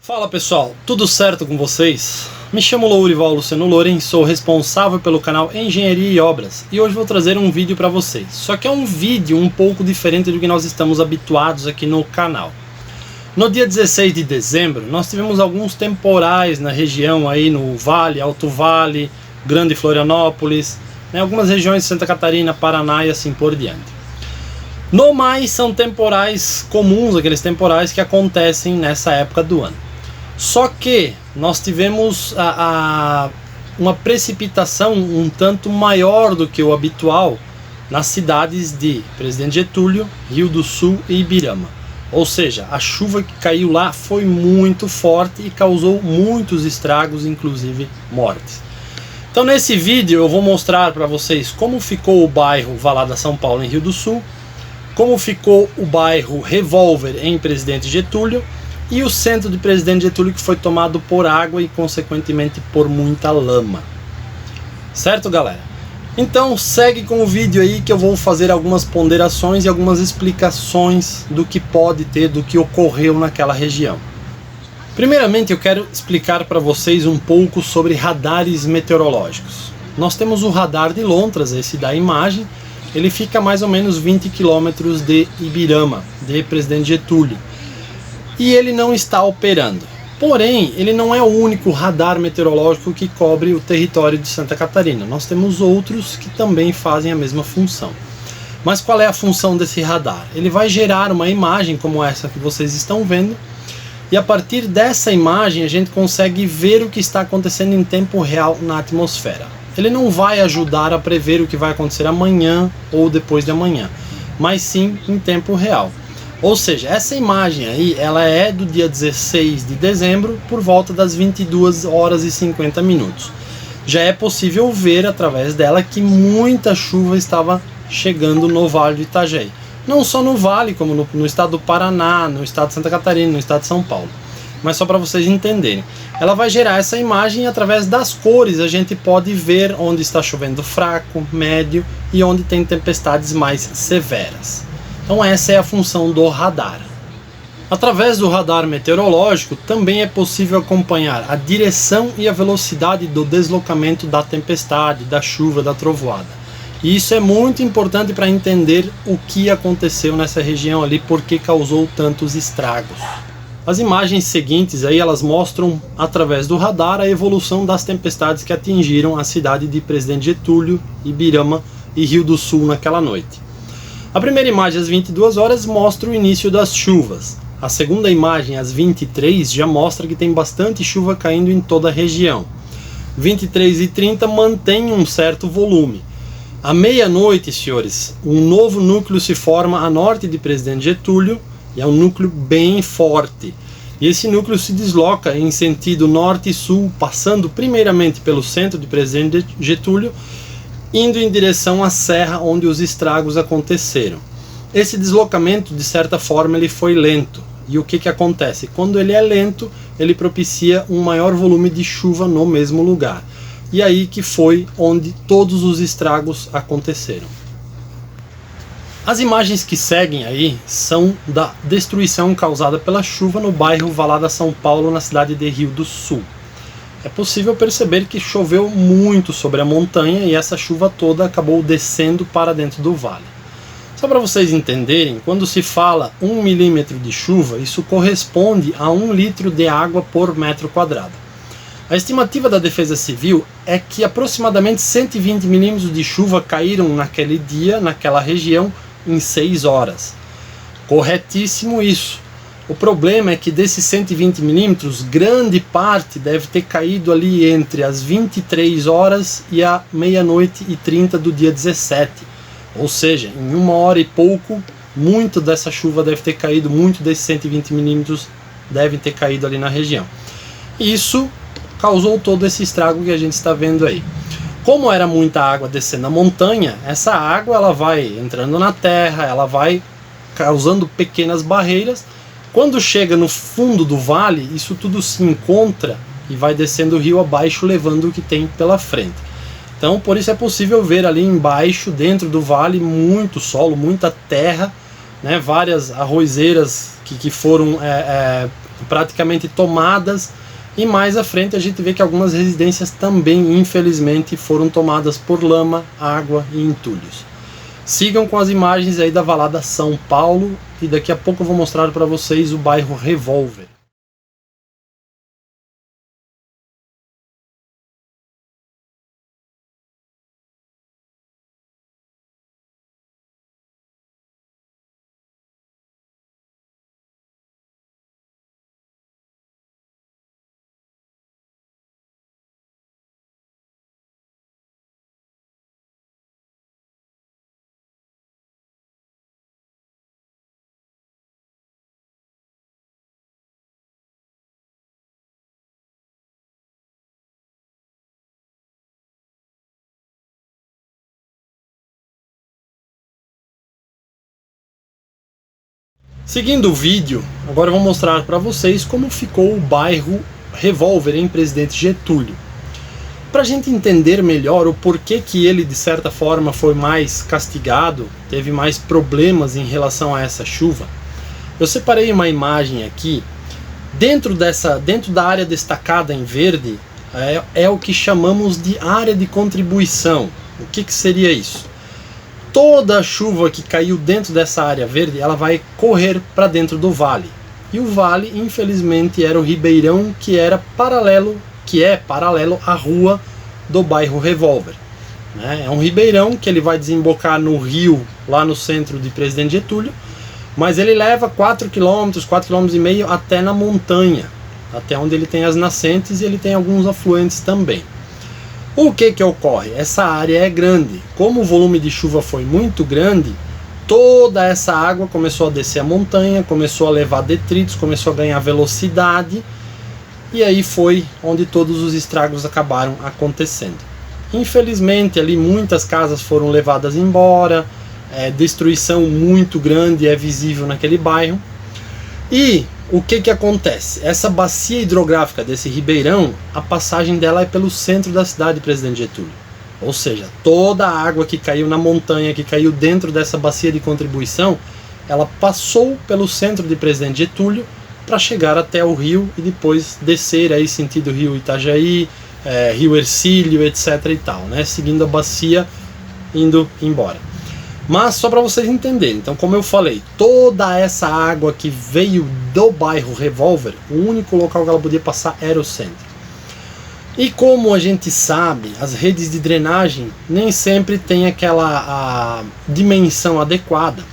Fala pessoal, tudo certo com vocês? Me chamo Lourival Luciano Loren, sou responsável pelo canal Engenharia e Obras e hoje vou trazer um vídeo para vocês. Só que é um vídeo um pouco diferente do que nós estamos habituados aqui no canal. No dia 16 de dezembro nós tivemos alguns temporais na região aí no Vale, Alto Vale, Grande Florianópolis, algumas regiões de Santa Catarina, Paraná e assim por diante. No mais são temporais comuns, aqueles temporais que acontecem nessa época do ano. Só que nós tivemos uma precipitação um tanto maior do que o habitual nas cidades de Presidente Getúlio, Rio do Sul e Ibirama. Ou seja, a chuva que caiu lá foi muito forte e causou muitos estragos, inclusive mortes. Então nesse vídeo eu vou mostrar para vocês como ficou o bairro Valada São Paulo em Rio do Sul, como ficou o bairro Revólver em Presidente Getúlio e o centro de Presidente Getúlio, que foi tomado por água e consequentemente por muita lama. Certo, galera? Então segue com o vídeo aí que eu vou fazer algumas ponderações e algumas explicações do que pode ter, do que ocorreu naquela região. Primeiramente eu quero explicar para vocês um pouco sobre radares meteorológicos. Nós temos o radar de Lontras, esse da imagem. Ele fica a mais ou menos 20 quilômetros de Ibirama, de Presidente Getúlio. E ele não está operando. Porém, ele não é o único radar meteorológico que cobre o território de Santa Catarina. Nós temos outros que também fazem a mesma função. Mas qual é a função desse radar? Ele vai gerar uma imagem como essa que vocês estão vendo. E a partir dessa imagem a gente consegue ver o que está acontecendo em tempo real na atmosfera. Ele não vai ajudar a prever o que vai acontecer amanhã ou depois de amanhã, mas sim em tempo real. Ou seja, essa imagem aí, ela é do dia 16 de dezembro por volta das 22 horas e 50 minutos. Já é possível ver através dela que muita chuva estava chegando no Vale do Itajaí. Não só no Vale, como no estado do Paraná, no estado de Santa Catarina, no estado de São Paulo. Mas só para vocês entenderem. Ela vai gerar essa imagem e através das cores a gente pode ver onde está chovendo fraco, médio e onde tem tempestades mais severas. Então essa é a função do radar. Através do radar meteorológico também é possível acompanhar a direção e a velocidade do deslocamento da tempestade, da chuva, da trovoada. E isso é muito importante para entender o que aconteceu nessa região ali, porque causou tantos estragos. As imagens seguintes aí elas mostram através do radar a evolução das tempestades que atingiram a cidade de Presidente Getúlio, Ibirama e Rio do Sul naquela noite. A primeira imagem às 22 horas mostra o início das chuvas. A segunda imagem às 23 já mostra que tem bastante chuva caindo em toda a região. 23h30 mantém um certo volume. À meia-noite, senhores, um novo núcleo se forma a norte de Presidente Getúlio e é um núcleo bem forte. E esse núcleo se desloca em sentido norte e sul, passando primeiramente pelo centro de Presidente Getúlio, indo em direção à serra onde os estragos aconteceram. Esse deslocamento, de certa forma, ele foi lento. E o que acontece? Quando ele é lento, ele propicia um maior volume de chuva no mesmo lugar. E aí que foi onde todos os estragos aconteceram. As imagens que seguem aí são da destruição causada pela chuva no bairro Valada São Paulo, na cidade de Rio do Sul. É possível perceber que choveu muito sobre a montanha e essa chuva toda acabou descendo para dentro do vale. Só para vocês entenderem, quando se fala 1 milímetro de chuva, isso corresponde a 1 litro de água por metro quadrado. A estimativa da Defesa Civil é que aproximadamente 120 milímetros de chuva caíram naquele dia, naquela região, em 6 horas. Corretíssimo isso. O problema é que desses 120 milímetros, grande parte deve ter caído ali entre as 23 horas e a meia-noite e 30 do dia 17. Ou seja, em 1 hora e pouco, muito dessa chuva deve ter caído, muito desses 120 milímetros devem ter caído ali na região. Isso causou todo esse estrago que a gente está vendo aí. Como era muita água descendo a montanha, essa água ela vai entrando na terra, ela vai causando pequenas barreiras. Quando chega no fundo do vale, isso tudo se encontra e vai descendo o rio abaixo, levando o que tem pela frente. Então, por isso é possível ver ali embaixo, dentro do vale, muito solo, muita terra, né, várias arrozeiras que foram praticamente tomadas, e mais à frente a gente vê que algumas residências também, infelizmente, foram tomadas por lama, água e entulhos. Sigam com as imagens aí da Valada São Paulo, e daqui a pouco eu vou mostrar para vocês o bairro Revólver. Seguindo o vídeo, agora eu vou mostrar para vocês como ficou o bairro Revólver em Presidente Getúlio. Para a gente entender melhor o porquê que ele, de certa forma, foi mais castigado, teve mais problemas em relação a essa chuva, eu separei uma imagem aqui. Dentro da área destacada em verde, é o que chamamos de área de contribuição. O que seria isso? Toda a chuva que caiu dentro dessa área verde, ela vai correr para dentro do vale. E o vale, infelizmente, era o ribeirão que é paralelo à rua do bairro Revólver. É um ribeirão que ele vai desembocar no rio, lá no centro de Presidente Getúlio, mas ele leva 4 km, 4,5 km até na montanha, até onde ele tem as nascentes, e ele tem alguns afluentes também. O que ocorre? Essa área é grande. Como o volume de chuva foi muito grande, toda essa água começou a descer a montanha, começou a levar detritos, começou a ganhar velocidade, e aí foi onde todos os estragos acabaram acontecendo. Infelizmente, ali muitas casas foram levadas embora, destruição muito grande é visível naquele bairro. E o que acontece? Essa bacia hidrográfica desse ribeirão, a passagem dela é pelo centro da cidade de Presidente Getúlio. Ou seja, toda a água que caiu na montanha, que caiu dentro dessa bacia de contribuição, ela passou pelo centro de Presidente Getúlio para chegar até o rio e depois descer aí sentido rio Itajaí, rio Hercílio, etc. e tal, né? Seguindo a bacia, indo embora. Mas só para vocês entenderem, então, como eu falei, toda essa água que veio do bairro Revólver, o único local que ela podia passar era o centro. E como a gente sabe, as redes de drenagem nem sempre tem aquela dimensão adequada.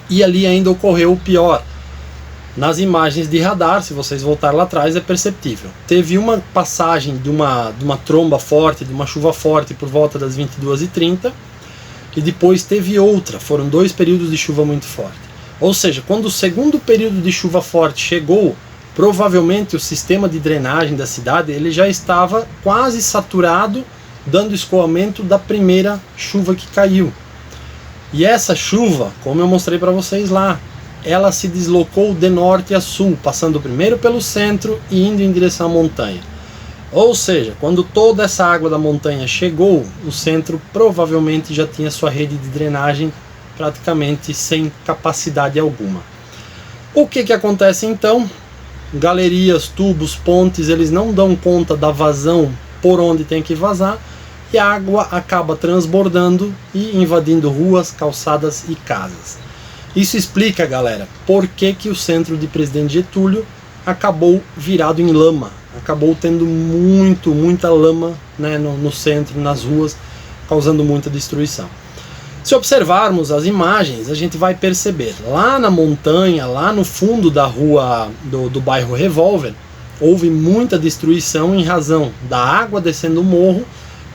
E ali ainda ocorreu o pior. Nas imagens de radar, se vocês voltarem lá atrás, é perceptível. Teve uma passagem de uma tromba forte, de uma chuva forte por volta das 22h30, e depois teve outra. Foram 2 períodos de chuva muito forte. Ou seja, quando o segundo período de chuva forte chegou, provavelmente o sistema de drenagem da cidade ele já estava quase saturado, dando escoamento da primeira chuva que caiu. E essa chuva, como eu mostrei para vocês lá, ela se deslocou de norte a sul, passando primeiro pelo centro e indo em direção à montanha. Ou seja, quando toda essa água da montanha chegou, o centro provavelmente já tinha sua rede de drenagem praticamente sem capacidade alguma. O que acontece então? Galerias, tubos, pontes, eles não dão conta da vazão por onde tem que vazar, e a água acaba transbordando e invadindo ruas, calçadas e casas. Isso explica, galera, por que o centro de Presidente Getúlio acabou virado em lama. Acabou tendo muita lama, né, no centro, nas ruas, causando muita destruição. Se observarmos as imagens, a gente vai perceber, lá na montanha, lá no fundo da rua do bairro Revólver, houve muita destruição em razão da água descendo o morro,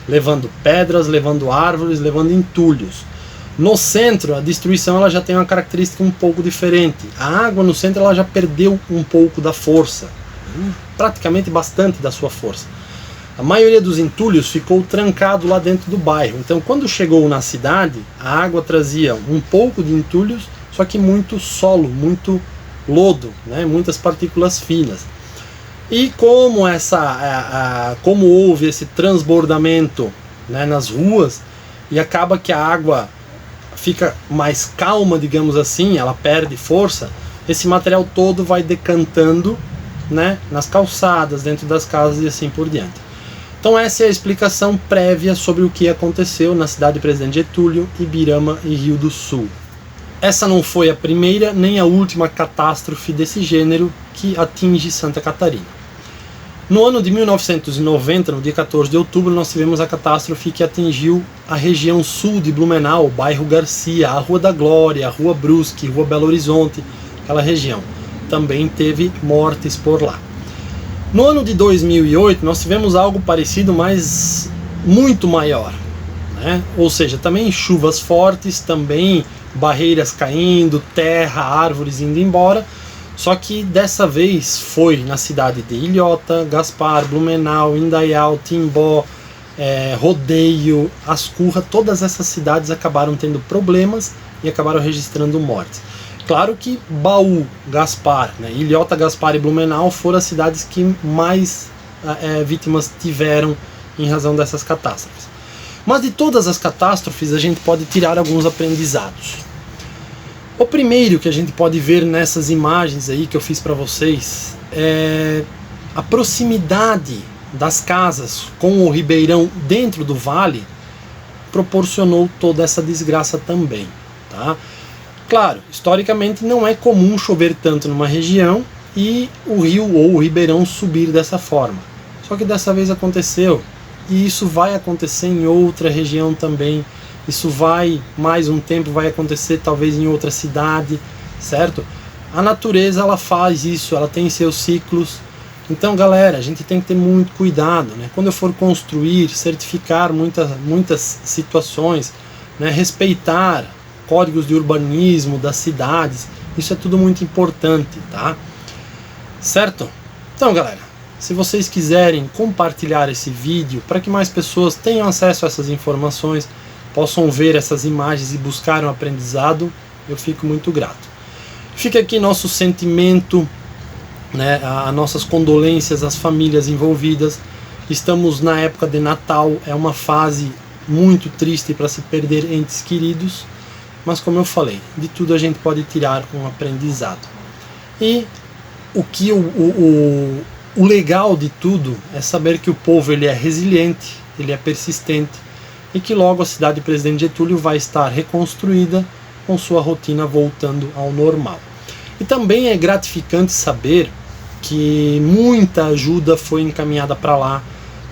levando pedras, levando árvores, levando entulhos. No centro, a destruição ela já tem uma característica um pouco diferente. A água no centro ela já perdeu um pouco da força, praticamente bastante da sua força. A maioria dos entulhos ficou trancado lá dentro do bairro. Então, quando chegou na cidade, a água trazia um pouco de entulhos, só que muito solo, muito lodo, né? Muitas partículas finas. E como como houve esse transbordamento, né, nas ruas, e acaba que a água fica mais calma, digamos assim, ela perde força, esse material todo vai decantando, né, nas calçadas, dentro das casas e assim por diante. Então essa é a explicação prévia sobre o que aconteceu na cidade de Presidente Getúlio, Ibirama e Rio do Sul. Essa não foi a primeira nem a última catástrofe desse gênero que atinge Santa Catarina. No ano de 1990, no dia 14 de outubro, nós tivemos a catástrofe que atingiu a região sul de Blumenau, o bairro Garcia, a Rua da Glória, a Rua Brusque, Rua Belo Horizonte, aquela região. Também teve mortes por lá. No ano de 2008, nós tivemos algo parecido, mas muito maior, né? Ou seja, também chuvas fortes, também barreiras caindo, terra, árvores indo embora. Só que dessa vez foi na cidade de Ilhota, Gaspar, Blumenau, Indaial, Timbó, Rodeio, Ascurra. Todas essas cidades acabaram tendo problemas e acabaram registrando mortes. Claro que Baú, Gaspar, né, Ilhota, Gaspar e Blumenau foram as cidades que mais vítimas tiveram em razão dessas catástrofes. Mas de todas as catástrofes a gente pode tirar alguns aprendizados. O primeiro que a gente pode ver nessas imagens aí que eu fiz para vocês é a proximidade das casas com o ribeirão dentro do vale proporcionou toda essa desgraça também, tá? Claro, historicamente não é comum chover tanto numa região e o rio ou o ribeirão subir dessa forma. Só que dessa vez aconteceu e isso vai acontecer em outra região também. Isso vai, mais um tempo, vai acontecer talvez em outra cidade, certo? A natureza, ela faz isso, ela tem seus ciclos. Então, galera, a gente tem que ter muito cuidado, né? Quando eu for construir, certificar muitas situações, né? Respeitar códigos de urbanismo das cidades, isso é tudo muito importante, tá? Certo? Então, galera, se vocês quiserem compartilhar esse vídeo para que mais pessoas tenham acesso a essas informações, possam ver essas imagens e buscar um aprendizado, eu fico muito grato. Fica aqui nosso sentimento, né, as nossas condolências às famílias envolvidas. Estamos na época de Natal, é uma fase muito triste para se perder entes queridos, mas como eu falei, de tudo a gente pode tirar um aprendizado. E o legal de tudo é saber que o povo ele é resiliente, ele é persistente, e que logo a cidade de Presidente Getúlio vai estar reconstruída com sua rotina voltando ao normal. E também é gratificante saber que muita ajuda foi encaminhada para lá,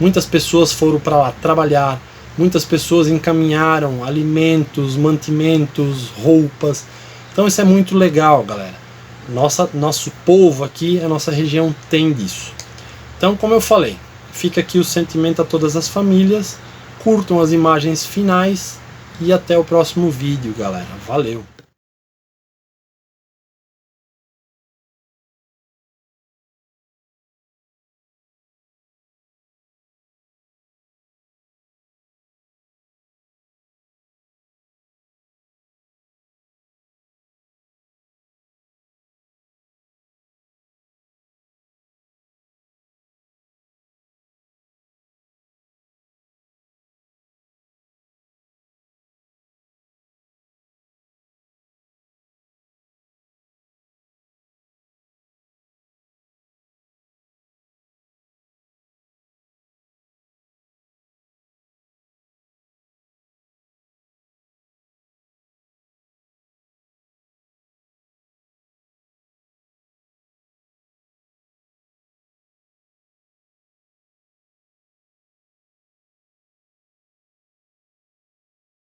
muitas pessoas foram para lá trabalhar, muitas pessoas encaminharam alimentos, mantimentos, roupas. Então isso é muito legal, galera. Nosso povo aqui, a nossa região tem disso. Então, como eu falei, fica aqui o sentimento a todas as famílias. Curtam as imagens finais e até o próximo vídeo, galera. Valeu!